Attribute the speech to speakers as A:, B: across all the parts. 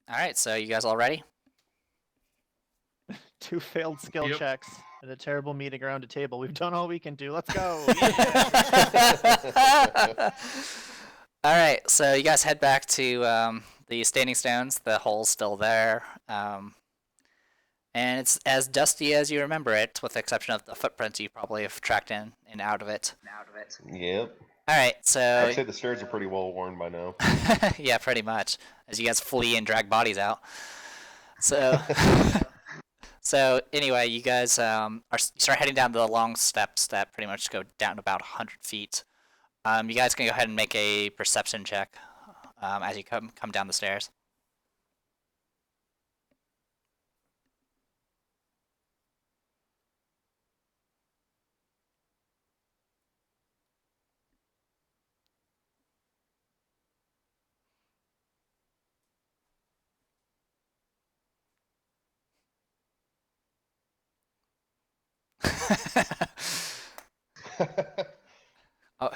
A: All right, so you guys all ready?
B: 2 failed skill
C: Yep.
B: checks and a terrible meeting around a table. We've done all we can do. Let's go.
A: All right, so you guys head back to the Standing Stones. The hole's still there, and it's as dusty as you remember it, with the exception of the footprints you probably have tracked in and out of it.
D: Yep.
A: All right, so
D: I'd say the stairs are pretty well worn by now.
A: yeah, pretty much. As you guys flee and drag bodies out. So, so anyway, you guys you start heading down the long steps that pretty much go down about 100 feet. You guys can go ahead and make a perception check as you come down the stairs. Oh,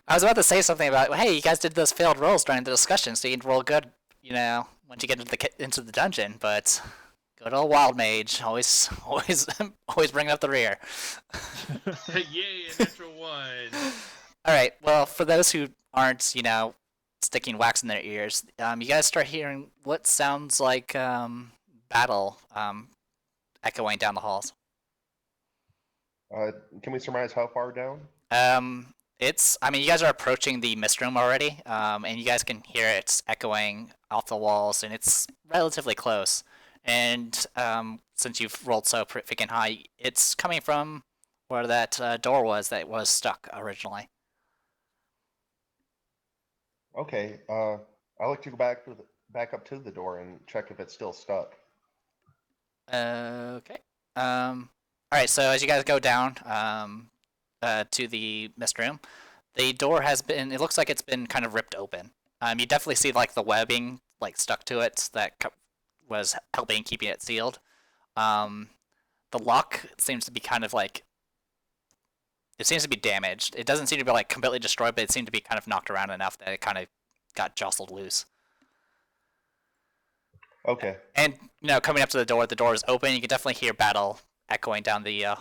A: I was about to say something about, hey, you guys did those failed rolls during the discussion, so you can roll good, once you get into the dungeon. But good old wild mage, always bringing up the rear.
C: Yay, a natural 1.
A: All right. Well, for those who aren't, sticking wax in their ears, you guys start hearing what sounds like battle echoing down the halls.
D: Can we surmise how far down?
A: You guys are approaching the mist room already, and you guys can hear it echoing off the walls, and it's relatively close. And since you've rolled so freaking high, it's coming from where that door was that was stuck originally.
D: Okay. I'd like to go back up to the door and check if it's still stuck.
A: Okay. All right. So as you guys go down to the mist room, the door has been. It looks like it's been kind of ripped open. You definitely see like the webbing like stuck to it that was helping keeping it sealed. The lock seems to be kind of like. It seems to be damaged. It doesn't seem to be like completely destroyed, but it seemed to be kind of knocked around enough that it kind of got jostled loose.
D: Okay.
A: And coming up to the door is open. You can definitely hear battle echoing down the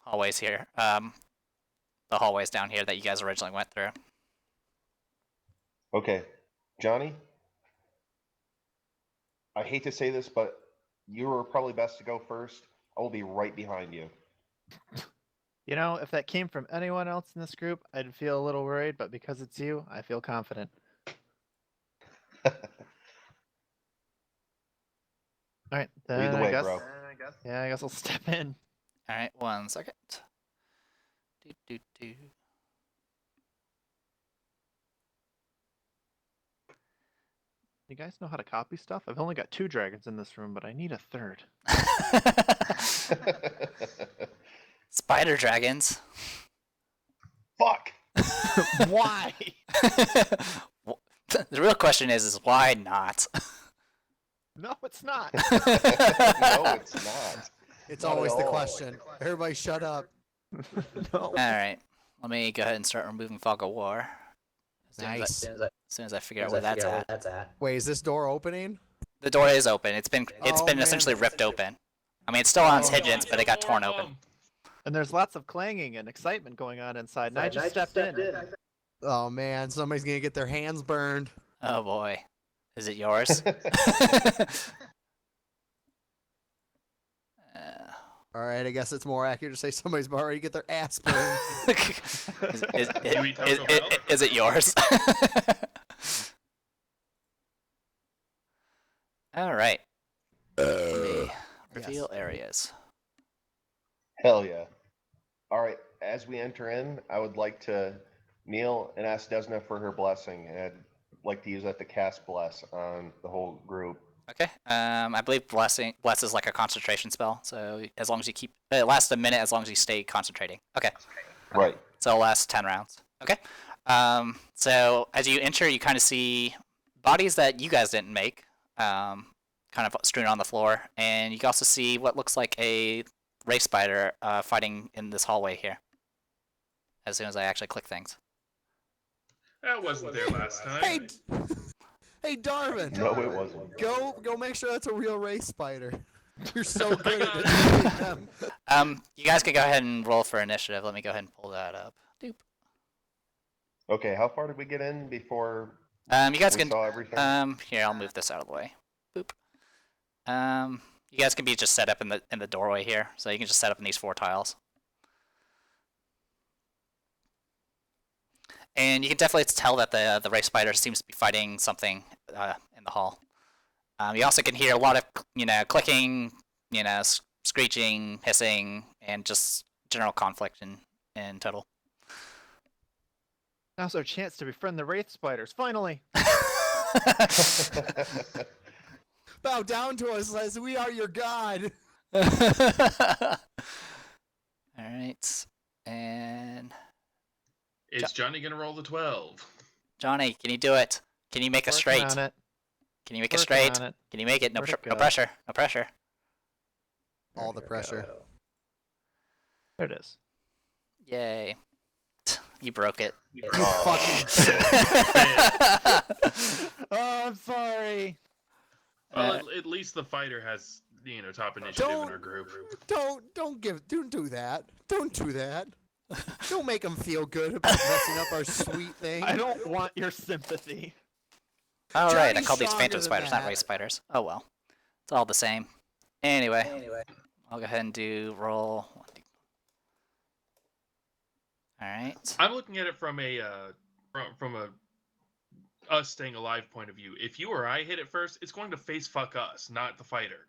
A: hallways here. The hallways down here that you guys originally went through.
D: Okay. Johnny? I hate to say this, but you were probably best to go first. I will be right behind you.
B: If that came from anyone else in this group, I'd feel a little worried, but because it's you, I feel confident. All right, then
D: Lead the way,
B: I guess.
D: bro.
B: Yeah, I guess I'll step in.
A: All right, 1 second.
B: You guys know how to copy stuff? I've only got 2 dragons in this room, but I need a 3rd.
A: Spider dragons.
D: Fuck!
B: Why?
A: The real question is why not?
B: No, it's not.
D: No, it's not.
E: It's
D: Not
E: always
D: at
E: the
D: all.
E: question. Everybody shut up.
B: No.
A: All right, let me go ahead and start removing fog of war.
E: Nice.
A: As soon as I figure out where that's at.
E: Wait, is this door opening?
A: The door is open. It's been
E: Oh, man.
A: essentially ripped open. I mean, it's still on its
E: Oh.
A: hinges, but it got torn open.
B: And there's lots of clanging and excitement going on inside, and I just stepped in.
E: Oh man, somebody's gonna get their hands burned.
A: Oh boy, is it yours?
E: All right, I guess it's more accurate to say somebody's about ready to get their ass burned.
A: Is it yours? All right. Let me reveal areas.
D: Hell yeah. All right. As we enter in, I would like to kneel and ask Desna for her blessing, and I'd like to use that to cast bless on the whole group.
A: Okay. I believe bless is like a concentration spell. So as long as you keep it lasts a minute, as long as you stay concentrating. Okay.
D: Right.
A: So it'll last 10 rounds. Okay. So as you enter, you kind of see bodies that you guys didn't make, kind of strewn on the floor, and you can also see what looks like a ray spider fighting in this hallway here. As soon as I actually click things.
C: That wasn't there last time.
E: Hey, Hey, Darvin.
D: No, it wasn't.
E: Go make sure that's a real race spider. You're so good at detecting them.
A: You guys can go ahead and roll for initiative. Let me go ahead and pull that up. Doop.
D: Okay, how far did we get in before
A: You guys
D: we
A: can.
D: saw everything?
A: Here, I'll move this out of the way. Boop. You guys can be just set up in the doorway here, so you can just set up in these 4 tiles. And you can definitely tell that the race spider seems to be fighting something in the hall. You also can hear a lot of clicking, screeching, hissing, and just general conflict in total.
B: Now's our chance to befriend the wraith spiders. Finally.
E: Bow down to us as we are your god.
A: All right, and
C: Is Johnny gonna roll the 12?
A: Johnny, can you do it? Can you make a
B: Working
A: straight?
B: on it.
A: Can you make a
B: Working
A: straight?
B: on it.
A: Can you make it? No,
B: Where'd it
A: no
B: go?
A: pressure. No pressure.
E: All the pressure.
B: There it is.
A: Yay. You broke it.
E: You fucking.
B: Oh, I'm sorry.
C: Well, at least the fighter has, top initiative in our group.
E: Don't do that. Don't do that. Don't make him feel good about messing up our sweet thing.
B: I don't want your sympathy.
A: All right, I
E: Johnny's
A: called these
E: stronger
A: phantom
E: than
A: spiders, not
E: that.
A: race spiders. Oh well, it's all the same. Anyway, I'll go ahead and do roll. All right.
C: I'm looking at it from a us staying alive point of view. If you or I hit it first, it's going to face fuck us, not the fighter.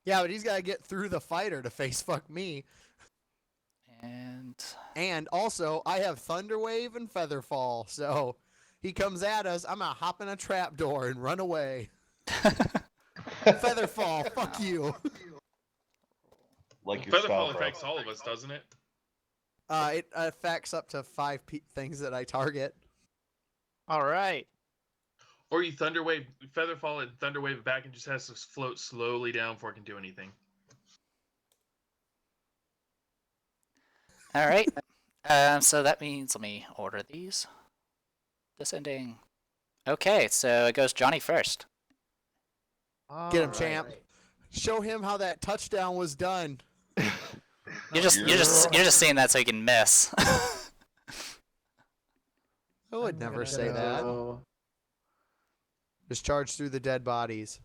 E: Yeah, but he's got to get through the fighter to face fuck me.
A: And
E: Also, I have Thunderwave and Featherfall, so he comes at us, I'm gonna hop in a trapdoor and run away. Featherfall, fuck you.
D: Like your style,
C: Featherfall
D: bro.
C: affects all of us, doesn't it?
E: It affects up to 5 things that I target.
B: All right.
C: Or you Thunderwave, Featherfall and Thunderwave it back and just has to float slowly down before it can do anything.
A: all right. So that means let me order these. Descending. Okay, so it goes Johnny first.
E: Get him,
B: All
E: champ.
B: right.
E: Show him how that touchdown was done.
A: You're just saying that so you can miss.
E: I would never say that.
B: go-
E: Just charge through the dead bodies.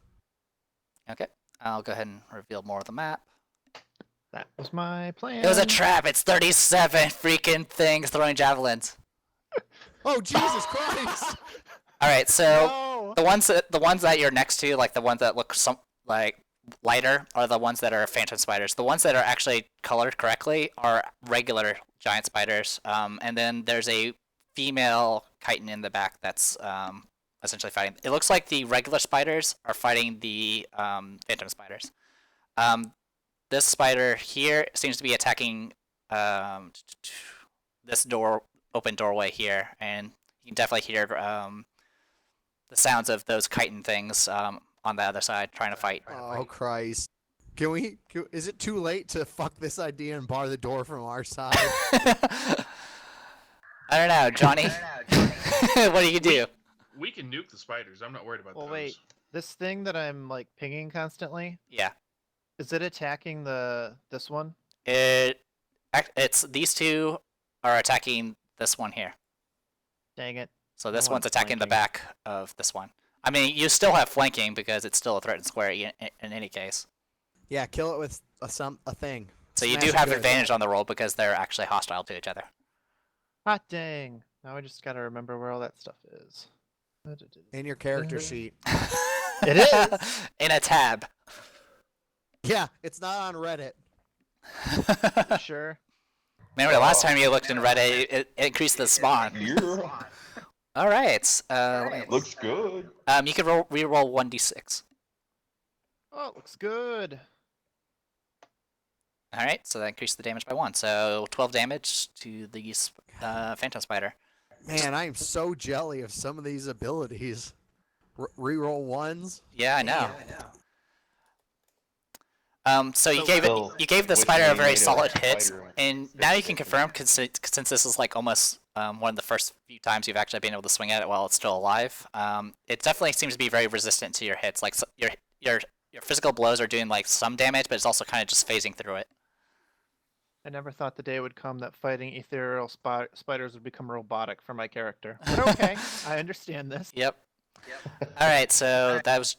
A: Okay, I'll go ahead and reveal more of the map.
B: That was my plan.
A: It was a trap. It's 37 freaking things throwing javelins.
E: Oh, Jesus Christ!
A: All right, so
B: No.
A: the ones that you're next to, like the ones that look like lighter, are the ones that are phantom spiders. The ones that are actually colored correctly are regular giant spiders. And then there's a female chitin in the back that's essentially fighting. It looks like the regular spiders are fighting the phantom spiders. This spider here seems to be attacking this open doorway here, and you can definitely hear the sounds of those chitin things on the other side trying to fight.
E: Oh, Christ. Is it too late to fuck this idea and bar the door from our side?
A: I don't know, Johnny. What do you do?
C: We can nuke the spiders. I'm not worried about
B: Well,
C: those.
B: wait. This thing that I'm like pinging constantly,
A: Yeah,
B: is it attacking this one?
A: it's these two are attacking this one here.
B: Dang it.
A: So this
B: I want
A: one's attacking the
B: flanking.
A: back of this one. I mean, you still have flanking because it's still a threatened square in any case.
E: Yeah, kill it with a thing.
A: So you
E: Smash
A: do
E: it
A: have
E: good.
A: advantage on the roll because they're actually hostile to each other.
B: Hot dang. Now I just gotta remember where all that stuff is.
E: In your character sheet.
B: It is.
A: In a tab.
E: Yeah, it's not on Reddit.
B: Sure.
A: Remember the last time you looked in Reddit, it increased the spawn.
D: Yeah,
A: All right. Let me-
D: looks good.
A: you can re-roll 1d6.
B: Oh, it looks good.
A: All right, so that increased the damage by 1. So 12 damage to the phantom spider.
E: Man, I am so jelly of some of these abilities. Reroll ones.
A: Yeah, I know. So you
B: So
A: gave
D: Still,
A: you gave the
D: wish
A: spider
D: they
A: a very
D: made a
A: solid hit,
D: spider
A: and now you can
D: 50-50.
A: confirm since this is like almost one of the first few times you've actually been able to swing at it while it's still alive. It definitely seems to be very resistant to your hits. Like your physical blows are doing like some damage, but it's also kind of just phasing through it.
B: I never thought the day would come that fighting ethereal spiders would become robotic for my character. But okay, I understand this.
A: Yep. All right, so that was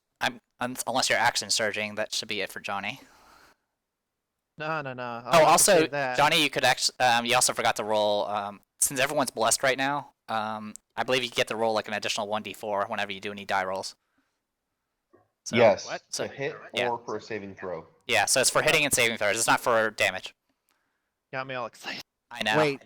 A: unless you're action surging, that should be it for Johnny.
B: No, no, no.
A: Oh, also,
B: that.
A: Johnny, you could actually you also forgot to roll. Since everyone's blessed right now, I believe you get to roll like an additional 1d4 whenever you do any die rolls. So,
D: Yes,
B: what?
A: So-
D: to hit
A: yeah.
D: or for a saving throw.
A: Yeah, so it's for hitting and saving throws. It's not for damage.
B: Got me all excited.
A: I know.
E: Wait,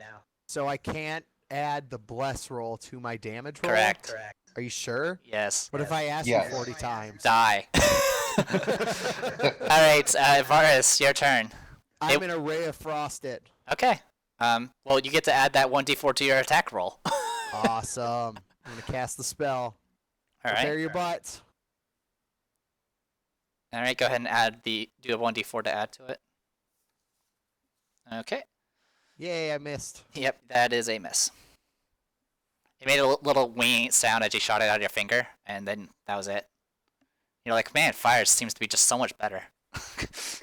E: so I can't add the bless roll to my damage roll?
A: Correct.
E: Are you sure?
A: Yes.
E: What if I ask
D: Yes.
E: you 40 times?
A: Die. All right, Varus, your turn.
E: I'm in a ray of frost it.
A: Okay. Well, you get to add that 1d4 to your attack roll.
E: Awesome. I'm going to cast the spell.
A: All
E: Prepare
A: right.
E: your butts.
A: All right. Go ahead and do a 1d4 to add to it. Okay.
E: Yay, I missed.
A: Yep, that is a miss. It made a little winging sound as you shot it out of your finger, and then that was it. You're like, man, fire seems to be just so much better.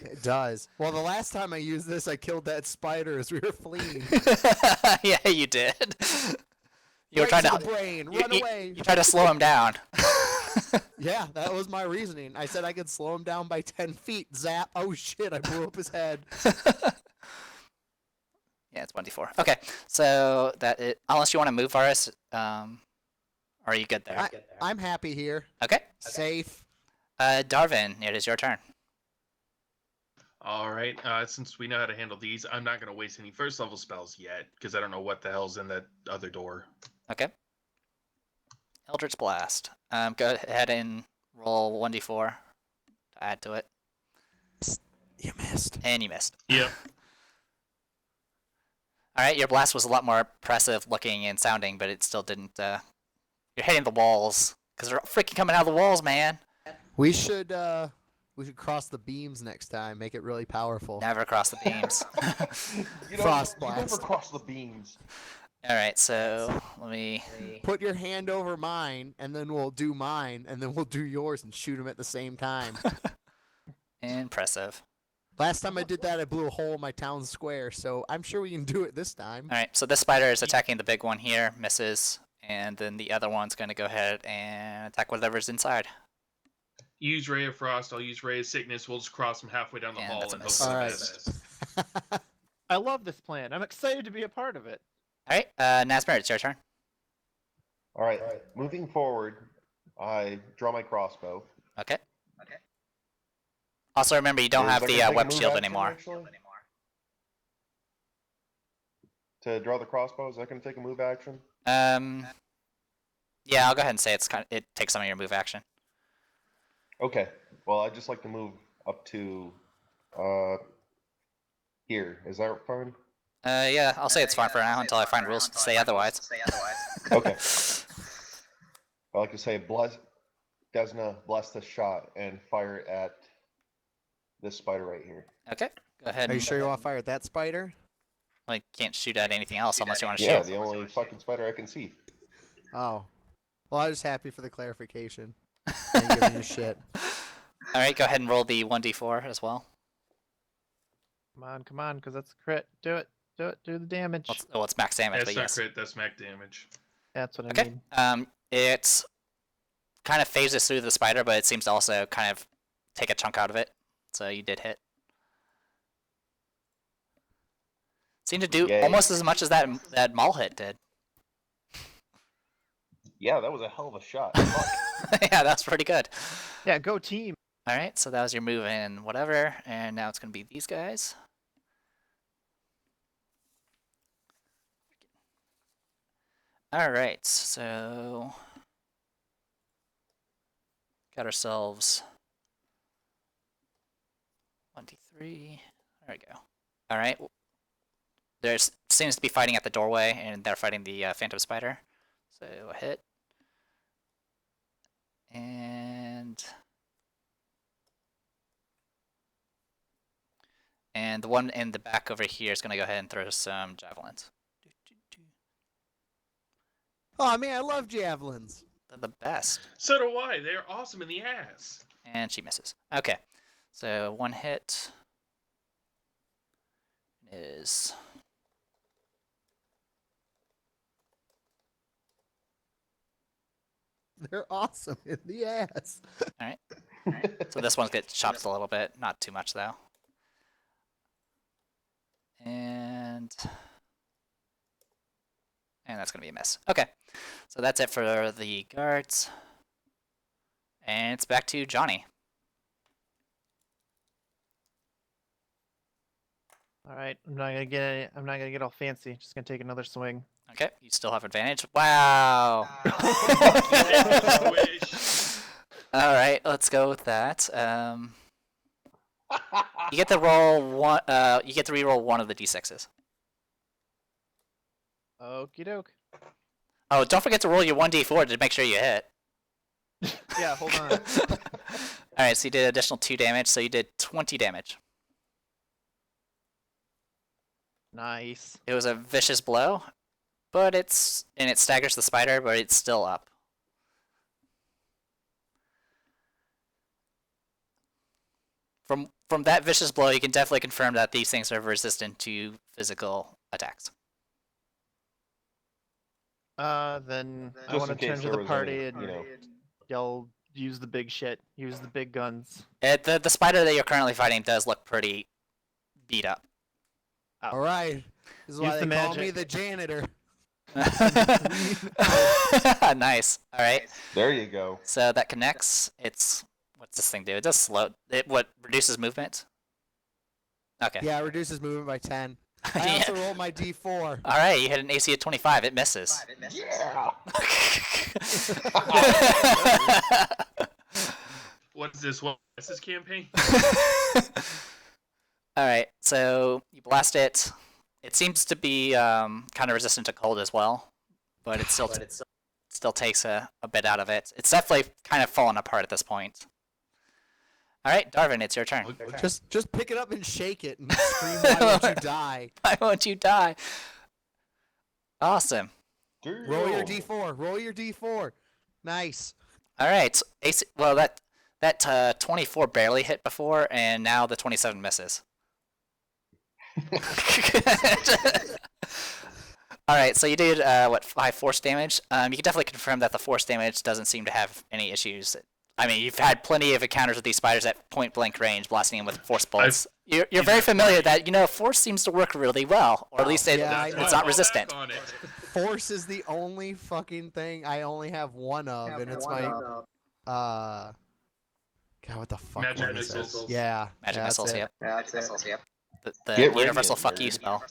E: It does. Well, the last time I used this, I killed that spider as we were fleeing.
A: Yeah, you did. You were
E: Right
A: trying
E: to
A: to
E: the brain. Run away.
A: you tried to slow him down.
E: Yeah, that was my reasoning. I said I could slow him down by 10 feet. Zap. Oh shit, I blew up his head.
A: Yeah, it's 1d4. Okay, so unless you want to move, Varus, or are you good there?
E: I'm happy here.
A: Okay.
E: Safe.
A: Darvin, it is your turn.
C: All right. Since we know how to handle these, I'm not going to waste any first level spells yet because I don't know what the hell's in that other door.
A: Okay. Eldritch Blast. Go ahead and roll 1d4 to add to it.
E: You missed.
A: And you missed.
C: Yep.
A: Alright, your blast was a lot more impressive looking and sounding, but it still didn't, You're hitting the walls. Because they're freaking coming out of the walls, man.
E: We should cross the beams next time. Make it really powerful.
A: Never cross the beams.
E: Frost
D: you never
E: blast.
D: cross the beams.
A: Alright, so let me...
E: Put your hand over mine, and then we'll do mine, and then we'll do yours and shoot them at the same time.
A: Impressive.
E: Last time I did that, I blew a hole in my town square, so I'm sure we can do it this time.
A: Alright, so this spider is attacking the big one here, misses, and then the other one's going to go ahead and attack whatever's inside.
C: Use Ray of Frost. I'll use Ray of Sickness. We'll just cross them halfway down the
A: Yeah,
C: hall
A: that's a
C: and
A: miss.
C: hope for the
E: Alright.
C: best.
B: I love this plan. I'm excited to be a part of it.
A: Alright, Nazmir, it's your turn.
D: All right. Moving forward, I draw my crossbow.
A: Okay. Also, remember, you don't
D: Is
A: have
D: that
A: the
D: gonna take a
A: web
D: move
A: shield
D: action,
A: anymore.
D: actually? To draw the crossbow, is that going to take a move action?
A: Yeah, I'll go ahead and say it takes some of your move action.
D: Okay. Well, I'd just like to move up to here. Is that fine?
A: Yeah, I'll say it's fine for now until I find rules to say otherwise.
D: Okay. I like to say, Desna, bless the shot and fire it at this spider right here.
A: Okay, go ahead.
E: Are you
A: And,
E: sure you want to fire at that spider?
A: like, can't shoot at anything else unless you want to
D: Yeah,
A: shoot.
D: the only fucking spider I can see.
E: Oh. Well, I was happy for the clarification. I ain't giving you shit.
A: All right, go ahead and roll the 1d4 as well.
B: Come on, because that's a crit. Do it. Do the damage.
A: It's max damage,
C: That's
A: but
C: not
A: yes.
C: crit. That's max damage.
B: That's what I
A: Okay.
B: mean.
A: It kind of phases through the spider, but it seems to also kind of take a chunk out of it. So you did hit. Seemed to do
D: Yay.
A: almost as much as that Maul hit did.
D: Yeah, that was a hell of a shot. Fuck.
A: Yeah, that's pretty good.
B: Yeah, go team.
A: All right, so that was your move in whatever, and now it's gonna be these guys. All right, so got ourselves 23. There we go. All right, there's seems to be fighting at the doorway, and they're fighting the Phantom Spider. So a hit, and And the one in the back over here is going to go ahead and throw some javelins.
E: Oh man, I love javelins.
A: They're the best.
C: So do I. They're awesome in the ass.
A: And she misses. Okay. So one hit is...
E: They're awesome in the ass.
A: So this one gets chopped a little bit. Not too much, though. And that's going to be a miss. Okay. So that's it for the guards. And it's back to Johnny.
B: All right, I'm not gonna get all fancy. Just gonna take another swing.
A: Okay, you still have advantage. Wow.
C: Wish.
A: All right, let's go with that. You get to roll one. You get to reroll one of the d6s.
B: Okie doke.
A: Oh, don't forget to roll your 1d4 to make sure you hit.
B: Yeah, hold on.
A: All right, so you did additional 2 damage, so you did 20 damage.
B: Nice.
A: It was a vicious blow, but it staggers the spider, but it's still up. From that vicious blow, you can definitely confirm that these things are resistant to physical attacks.
B: Then I
D: Just
B: want
D: in
B: to turn
D: case
B: to
D: there
B: the
D: was
B: party
D: any,
B: and yell, use the big shit, use the big guns.
A: The spider that you're currently fighting does look pretty beat up.
E: All right. This is why
B: Use
E: they
B: the
E: call me
B: magic.
E: the janitor.
A: Nice. All right.
D: There you go.
A: So that connects. What's this thing do? It does slow. What reduces movement? Okay.
E: Yeah, it reduces movement by 10. I
A: Yeah.
E: also rolled my D4.
A: All right, you hit an AC of 25. It misses.
D: Yeah.
C: What is this? What is this campaign?
A: All right, so you blast it. It seems to be kind of resistant to cold as well, but it still takes a bit out of it. It's definitely kind of fallen apart at this point. All right, Darvin, it's your turn.
E: Just pick it up and shake it and scream, "Why won't you die?"
A: Why won't you die? Awesome.
E: Roll your D4. Roll your D4. Nice.
A: All right, AC, well that 24 barely hit before, and now the 27 misses. All right, so you did 5 force damage. You can definitely confirm that the force damage doesn't seem to have any issues. I mean, you've had plenty of encounters with these spiders at point blank range, blasting them with force bullets. You're very familiar that force seems to work really well, or at least
E: Yeah,
A: it's
E: I know.
A: not resistant.
C: On it.
E: Force is the only fucking thing I only have one of, and it's my God, what the fuck?
C: Magic
E: was it?
C: missiles.
E: Yeah.
A: Magic
E: yeah, that's
A: missiles,
E: it.
A: yep. The
D: Get
A: universal
D: radiant,
A: fuck you
D: nerd.
A: spell.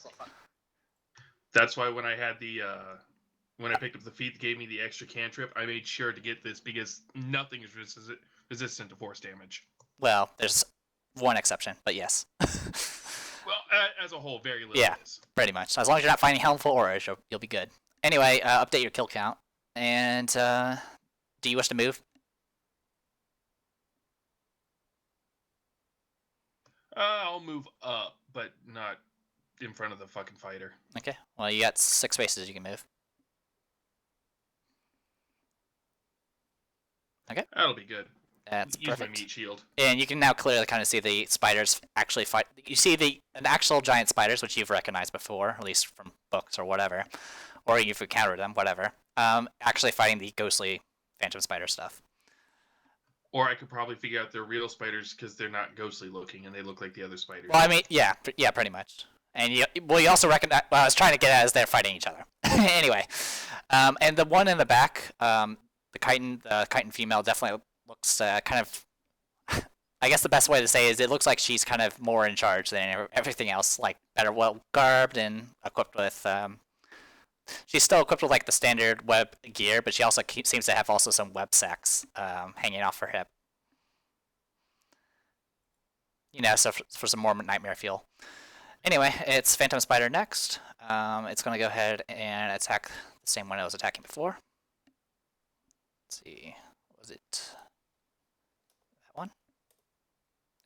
C: That's why when I had when I picked up the feat that gave me the extra cantrip, I made sure to get this because nothing is resistant to force damage.
A: Well, there's one exception, but yes.
C: Well, as a whole, very little
A: Yeah.
C: is.
A: Pretty much. As long as you're not fighting helmful auras, you'll be good. Anyway, update your kill count. And do you wish to move?
C: I'll move up, but not in front of the fucking fighter.
A: Okay. Well, you got 6 spaces you can move.
C: That'll be good.
A: That's
C: Use my
A: perfect.
C: meat shield.
A: And you can now clearly kind of see the spiders actually fight. You see an actual giant spiders, which you've recognized before, at least from books or whatever, or you've encountered them, whatever. Actually fighting the ghostly phantom spider stuff.
C: Or I could probably figure out they're real spiders because they're not ghostly looking and they look like the other spiders.
A: Well, I mean, yeah, pretty much. And you also recognize. Well, I was trying to get at is they're fighting each other. Anyway, and the one in the back, the chitin female definitely looks kind of. I guess the best way to say is it looks like she's kind of more in charge than everything else, like better well garbed and equipped with. She's still equipped with like the standard web gear, but she also seems to have also some web sacks hanging off her hip. So for some more nightmare feel. Anyway, it's Phantom Spider next. It's going to go ahead and attack the same one it was attacking before. Let's see. What was it? That one.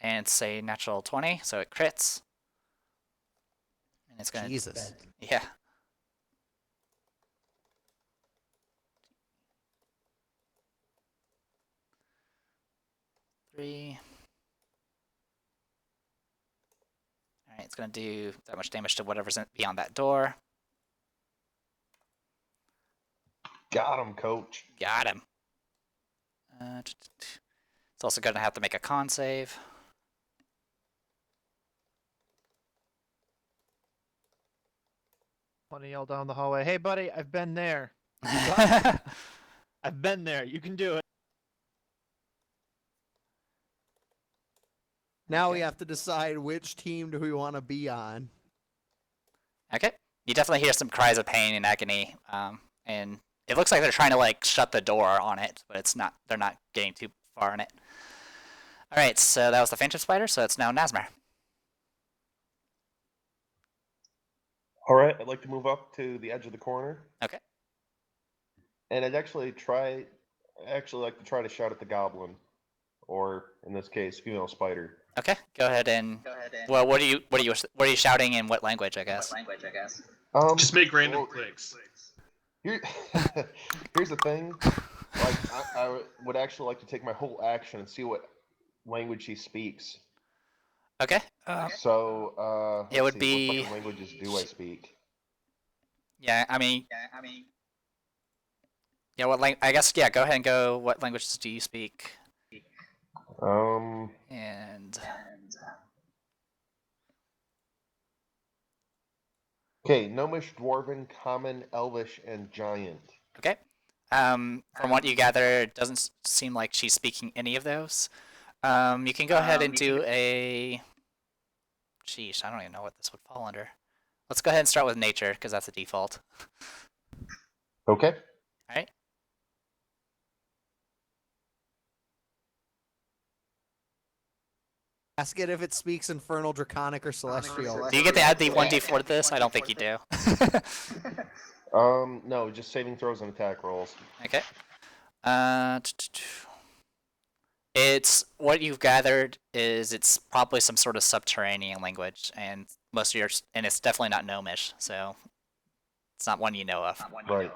A: And say natural 20, so it crits. And it's gonna
E: Jesus.
A: Yeah. Three. Alright, it's gonna do that much damage to whatever's beyond that door.
D: Got him, coach.
A: Got him. It's also gonna have to make a con save.
B: Want to yell down the hallway, "Hey, buddy, I've been there. I've been there. You can do it."
E: Now we have to decide which team do we want to be on.
A: Okay. You definitely hear some cries of pain and agony. And it looks like they're trying to like shut the door on it, but it's not. They're not getting too far in it. All right. So that was the Phantom Spider. So it's now Nazmir.
D: All right, I'd like to move up to the edge of the corner.
A: Okay.
D: And I'd actually like to try to shout at the goblin, or in this case, female spider.
A: Okay. Go ahead and. Well, what are you shouting in what language? I guess.
C: Just make random clicks.
D: Here's the thing. Like, I would actually like to take my whole action and see what language she speaks.
A: Okay.
D: So,
A: it would
D: let's see,
A: be.
D: what fucking languages do I speak?
A: Yeah, I mean. Yeah, I guess, yeah, go ahead and go. What languages do you speak? And.
D: Okay, Gnomish, Dwarven, Common, Elvish, and Giant.
A: Okay. From what you gather, it doesn't seem like she's speaking any of those. You can go ahead and do a. Sheesh, I don't even know what this would fall under. Let's go ahead and start with nature, because that's the default.
D: Okay.
A: Alright.
E: Ask it if it speaks Infernal, Draconic, or Celestial.
A: Do you get to add the 1d4 to this? I don't think you do.
D: No, just saving throws and attack rolls.
A: Okay. It's what you've gathered is it's probably some sort of subterranean language, and most of and it's definitely not Gnomish, so it's not one you know of.
D: Right.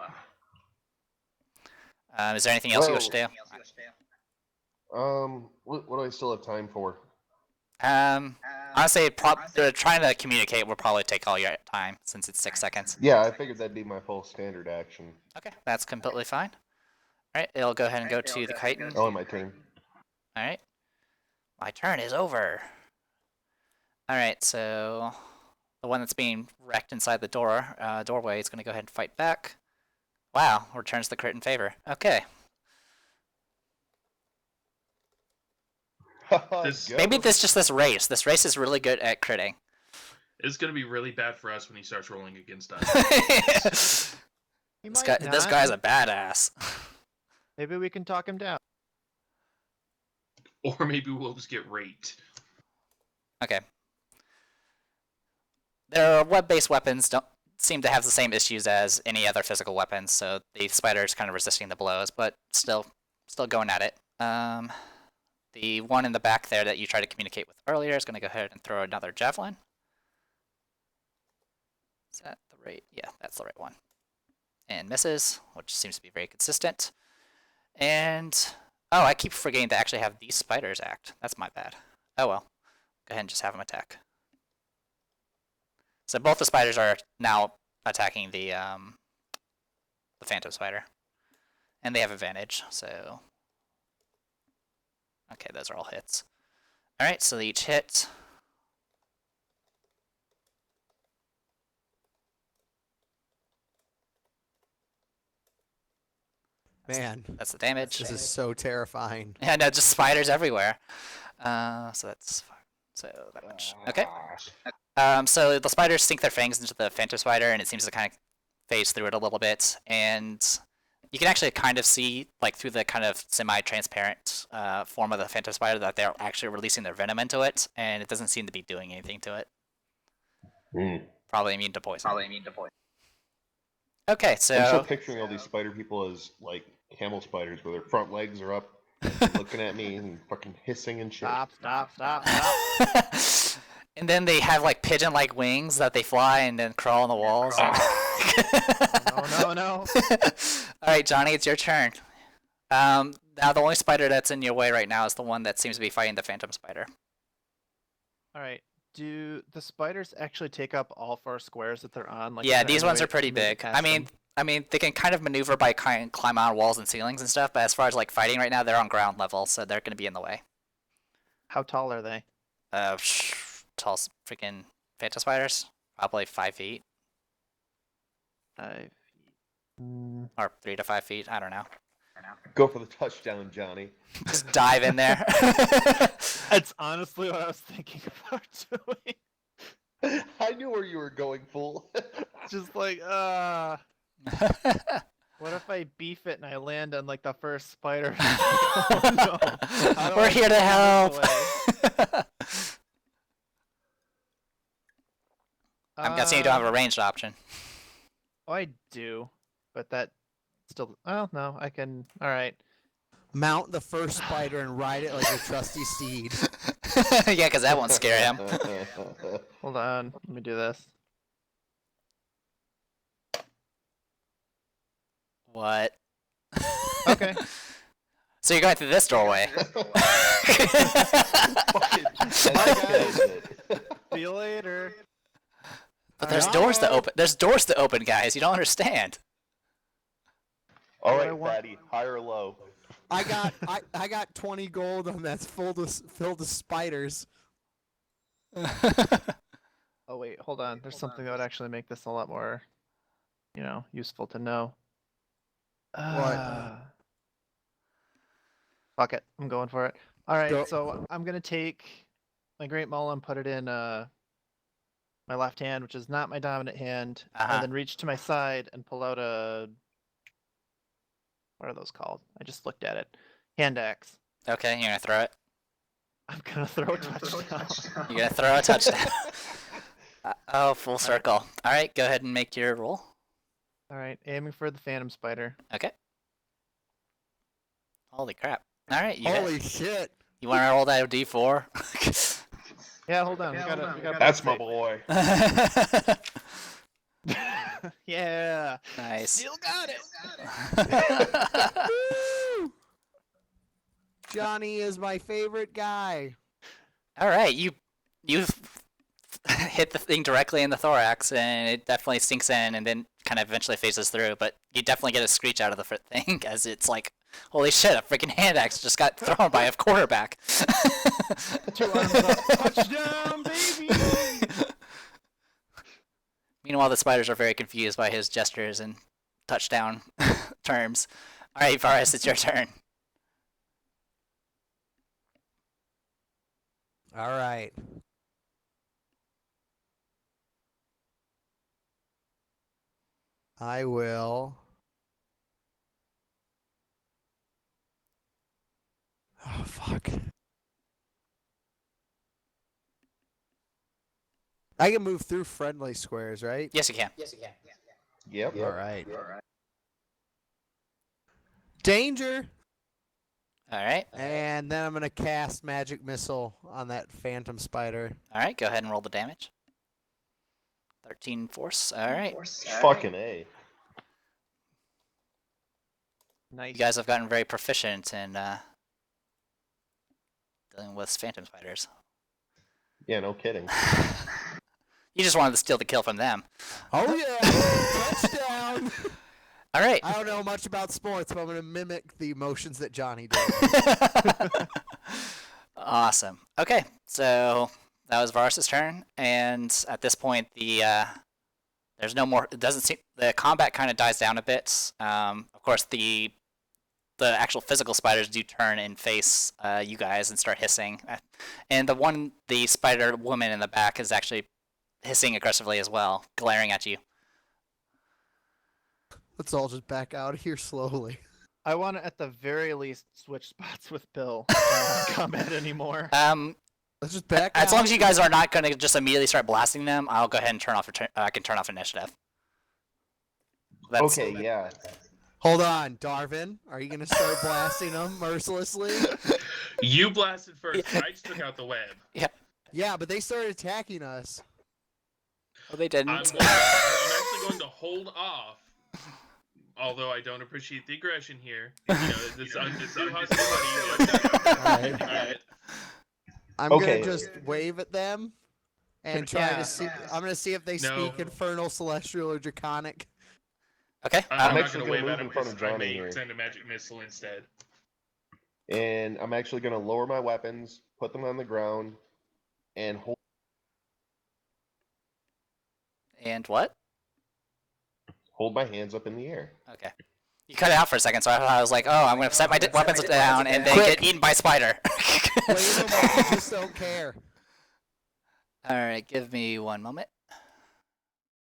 A: Is there anything else you wish to do?
D: What do I still have time for?
A: Honestly, they're trying to communicate will probably take all your time since it's 6 seconds.
D: Yeah, I figured that'd be my full standard action.
A: Okay, that's completely fine. Alright, it'll go ahead and go to the chitin.
D: Oh, my turn.
A: Alright. My turn is over. Alright, so the one that's being wrecked inside the doorway is going to go ahead and fight back. Wow, returns the crit in favor. Okay. Maybe this race. This race is really good at critting.
C: It's gonna be really bad for us when he starts rolling against us.
A: This guy's a badass.
B: Maybe we can talk him down.
C: Or maybe we'll just get raped.
A: Okay. Their web-based weapons don't seem to have the same issues as any other physical weapons, so the spider's kind of resisting the blows, but still going at it. The one in the back there that you tried to communicate with earlier is going to go ahead and throw another javelin. Is that the right? Yeah, that's the right one. And misses, which seems to be very consistent. And, oh, I keep forgetting to actually have these spiders act. That's my bad. Oh well. Go ahead and just have them attack. So both the spiders are now attacking the Phantom Spider. And they have advantage, so... Okay, those are all hits. Alright, so they each hit.
E: Man,
A: That's the damage.
E: this is so terrifying.
A: Yeah, no, just spiders everywhere. So that's fine. So that much. Okay. So the spiders sink their fangs into the Phantom Spider, and it seems to kind of phase through it a little bit. And you can actually kind of see, like, through the kind of semi-transparent form of the Phantom Spider that they're actually releasing their venom into it, and it doesn't seem to be doing anything to it. Probably immune to poison. Okay, so...
D: I'm still picturing all these spider people as, like, camel spiders, where their front legs are up, looking at me and fucking hissing and shit.
B: Stop.
A: And then they have like pigeon-like wings that they fly and then crawl on the walls.
B: No.
A: All right, Johnny, it's your turn. Now the only spider that's in your way right now is the one that seems to be fighting the phantom spider.
B: All right. Do the spiders actually take up all 4 squares that they're on? Like,
A: Yeah,
B: is there
A: these
B: any
A: ones
B: way
A: are pretty
B: to move
A: big.
B: past them?
A: I mean, they can kind of maneuver by climb on walls and ceilings and stuff. But as far as like fighting right now, they're on ground level, so they're gonna be in the way.
B: How tall are they?
A: Tall freaking phantom spiders, probably 5 feet
B: 5 feet. Mm,
A: or 3 to 5 feet. I don't know.
D: Go for the touchdown, Johnny.
A: Just dive in there.
B: That's honestly what I was thinking about doing.
D: I knew where you were going, fool.
B: Just like, what if I beef it and I land on like the first spider? Oh, no. How do
A: We're
B: I
A: here to
B: get
A: help.
B: this away?
A: I'm guessing you don't have a ranged option.
B: Oh, I do, but that still. Oh no, I can. All right.
E: Mount the first spider and ride it like a trusty steed.
A: Yeah, because that won't scare him.
B: Hold on. Let me do this.
A: What?
B: Okay.
A: So you're going through this doorway.
B: See you later.
A: But there's
B: Alright.
A: doors to open. There's doors to open, guys. You don't understand.
D: All
B: What do I
D: right,
B: want?
D: Fatty, high or low?
E: I got 20 gold on that's filled with spiders.
B: Oh wait, hold on. There's something that would actually make this a lot more, useful to know. Fuck it. I'm going for it. All right,
E: Go.
B: so I'm gonna take my Great Maul and put it in my left hand, which is not my dominant hand,
A: Uh-huh.
B: and then reach to my side and pull out a. What are those called? I just looked at it. Hand axe.
A: Okay, you're gonna throw it.
B: I'm gonna throw a touchdown.
A: You're gonna throw a touchdown. Oh, full circle. All right, go ahead and make your roll.
B: All right, aiming for the Phantom Spider.
A: Okay. Holy crap! All right, you
E: Holy shit!
A: you want to roll that d4?
B: Yeah, hold on. We gotta
D: That's my
B: safe.
D: boy.
B: Yeah.
A: Nice.
B: Still got it.
E: Woo! Johnny is my favorite guy.
A: All right, you hit the thing directly in the thorax, and it definitely sinks in, and then kind of eventually phases through. But you definitely get a screech out of the thing, as it's like, holy shit, a freaking hand axe just got thrown by a quarterback.
B: 2 arms up. Touchdown, baby.
A: Meanwhile, the spiders are very confused by his gestures and touchdown terms. All right, Varus, it's your turn.
E: All right. I will. Oh, fuck. I can move through friendly squares, right?
A: Yes, you can.
D: Yep.
E: All right. Danger!
A: All right.
E: And then I'm going to cast Magic Missile on that Phantom Spider.
A: All right, go ahead and roll the damage. 13 force. All right.
D: Fucking A.
B: Nice.
A: You guys have gotten very proficient in dealing with phantom spiders.
D: Yeah, no kidding.
A: You just wanted to steal the kill from them.
E: Oh, yeah! Touchdown!
A: All right.
E: I don't know much about sports, but I'm going to mimic the motions that Johnny did.
A: Awesome. Okay, so that was Varus's turn, and at this point, there's no more. It doesn't seem the combat kind of dies down a bit. Of course, the actual physical spiders do turn and face you guys and start hissing, and the spider woman in the back is actually hissing aggressively as well, glaring at you.
E: Let's all just back out of here slowly.
B: I want to, at the very least, switch spots with Bill. I don't want to combat anymore.
E: Let's just back out.
A: As long as you guys are not going to just immediately start blasting them, I'll go ahead and turn off. I can turn off initiative.
D: Okay, yeah.
E: Hold on, Darvin. Are you going to start blasting them mercilessly?
C: You blasted first. I just took out the web.
E: Yeah, but they started attacking us.
A: Oh, they didn't.
C: I'm actually going to hold off. Although I don't appreciate the aggression here. You know, this undue hostility.
E: Alright. I'm
D: Okay.
E: gonna just wave at them and try
B: Yeah.
E: to see. I'm gonna see if they
C: No.
E: speak Infernal, Celestial, or Draconic.
A: Okay.
C: I'm not
D: actually
C: going to
D: gonna
C: wave
D: move
C: at
D: in
C: him
D: front of
C: because I
D: Johnny
C: may
D: here.
C: send a magic missile instead.
D: And I'm actually going to lower my weapons, put them on the ground, and
A: And what?
D: hold my hands up in the air.
A: Okay. You cut it out for a second, so I was like, oh, I'm gonna set my weapons down and then
E: Quick.
A: get eaten by a spider.
E: Wave them like you just don't care.
A: All right, give me one moment.